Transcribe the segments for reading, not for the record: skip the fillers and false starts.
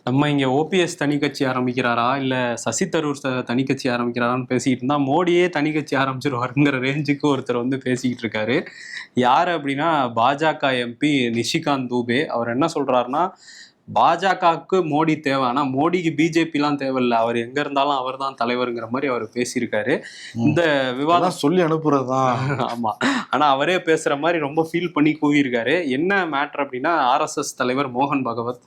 நம்ம இங்க ஓபிஎஸ் தனி கட்சி ஆரம்பிக்கிறாரா இல்ல சசி தரூர் தனி கட்சி ஆரம்பிக்கிறாரான்னு பேசிட்டு இருந்தா மோடியே தனி கட்சி ஆரம்பிச்சிருவாருங்கிற ரேஞ்சுக்கு ஒருத்தர் வந்து பேசிக்கிட்டு இருக்காரு. யாரு அப்படின்னா பாஜக எம்பி நிஷிகாந்த் தூபே. அவர் என்ன சொல்றாருன்னா, பாஜகவுக்கு மோடி தேவை, ஆனா மோடிக்கு பிஜேபி எல்லாம் தேவையில்லை, அவர் எங்க இருந்தாலும் அவர் தான் தலைவருங்கிற மாதிரி அவர் பேசியிருக்காரு. இந்த விவாதம் சொல்லி அனுப்புறதுதான். ஆமா, ஆனா அவரே பேசுற மாதிரி ரொம்ப ஃபீல் பண்ணி கூவியிருக்காரு. என்ன மேட்டர் அப்படின்னா, ஆர்எஸ்எஸ் தலைவர் மோகன் பகவத்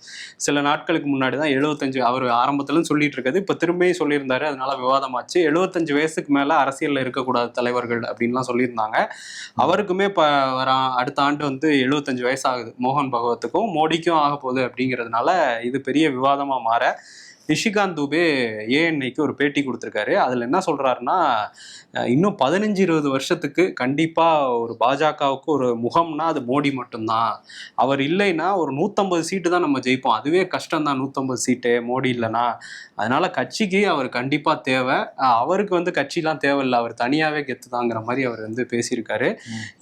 சில நாட்களுக்கு முன்னாடி தான் 75, அவர் ஆரம்பத்துல சொல்லிட்டு இருக்காது, இப்ப திரும்பியும் சொல்லியிருந்தாரு, அதனால விவாதமாச்சு. 75 வயசுக்கு மேல அரசியல்ல இருக்கக்கூடாது தலைவர்கள் அப்படின்லாம் சொல்லியிருந்தாங்க. அவருக்குமே இப்ப அடுத்த ஆண்டு வந்து 75 வயசு ஆகுது. மோகன் பகவத்துக்கும் மோடிக்கும் ஆக போகுது அப்படிங்கிறதுனால இது பெரிய விவாதமா மாற நிஷிகாந்த் தூபே ஏஎன்ஐக்கு ஒரு பேட்டி கொடுத்துருக்காரு. அதில் என்ன சொல்கிறாருன்னா, இன்னும் 15-20 வருஷத்துக்கு கண்டிப்பாக ஒரு பாஜகவுக்கு ஒரு முகம்னா அது மோடி மட்டும்தான். அவர் இல்லைன்னா ஒரு 150 சீட்டு தான் நம்ம ஜெயிப்போம், அதுவே கஷ்டம்தான் 150 சீட்டு மோடி இல்லைன்னா. அதனால கட்சிக்கு அவர் கண்டிப்பாக தேவை, அவருக்கு வந்து கட்சிலாம் தேவையில்லை, அவர் தனியாகவே கெத்துதாங்கிற மாதிரி அவர் வந்து பேசியிருக்காரு.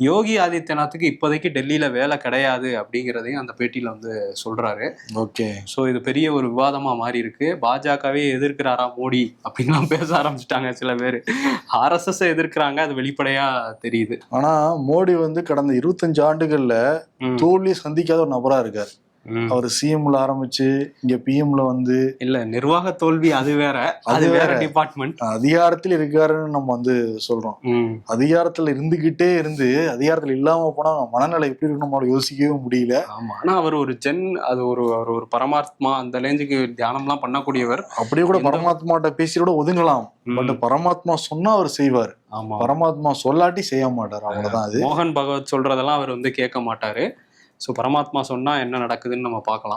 யோகி ஆதித்யநாத்துக்கு இப்போதைக்கு டெல்லியில் வேலை கிடையாது அப்படிங்கிறதையும் அந்த பேட்டியில் வந்து சொல்கிறாரு. ஓகே, ஸோ இது பெரிய ஒரு விவாதமாக மாறி இருக்கு. பாஜகவே எதிர்க்கிறாரா மோடி அப்படின்லாம் பேச ஆரம்பிச்சிட்டாங்க சில பேர். ஆர்எஸ்எஸ் எதிர்க்கிறாங்க, அது வெளிப்படையா தெரியுது. ஆனா மோடி வந்து கடந்த 25 ஆண்டுகள்ல தோல்வியை சந்திக்காத ஒரு நபரா இருக்காரு. அவர் சிஎம்ல ஆரம்பிச்சு இங்க பிஎம்ல வந்து இல்ல நிர்வாக தோல்வி அது வேற, அது வேற டிபார்ட்மெண்ட். அதிகாரத்தில் இருக்காருன்னு நம்ம வந்து சொல்றோம். அதிகாரத்துல இருந்துகிட்டே இருந்து அதிகாரத்துல இல்லாம போனா மனநிலை எப்படி இருக்கு நம்மளால யோசிக்கவே முடியல. ஆமா, ஆனா அவர் ஒரு அது ஒரு பரமாத்மா, அந்த ரேஞ்சுக்கு தியானம்லாம் பண்ணக்கூடியவர். அப்படியே கூட பரமாத்மாட்ட பேசி கூட ஒதுங்கலாம், பட் பரமாத்மா சொன்னா அவர் செய்வார். ஆமா, பரமாத்மா சொல்லாட்டி செய்ய மாட்டார், அவ்வளவுதான். அது மோகன் பகவத் சொல்றதெல்லாம் அவர் வந்து கேட்க மாட்டாரு. ஸோ பரமாத்மா சொன்னா என்ன நடக்குதுன்னு நம்ம பார்க்கலாம்.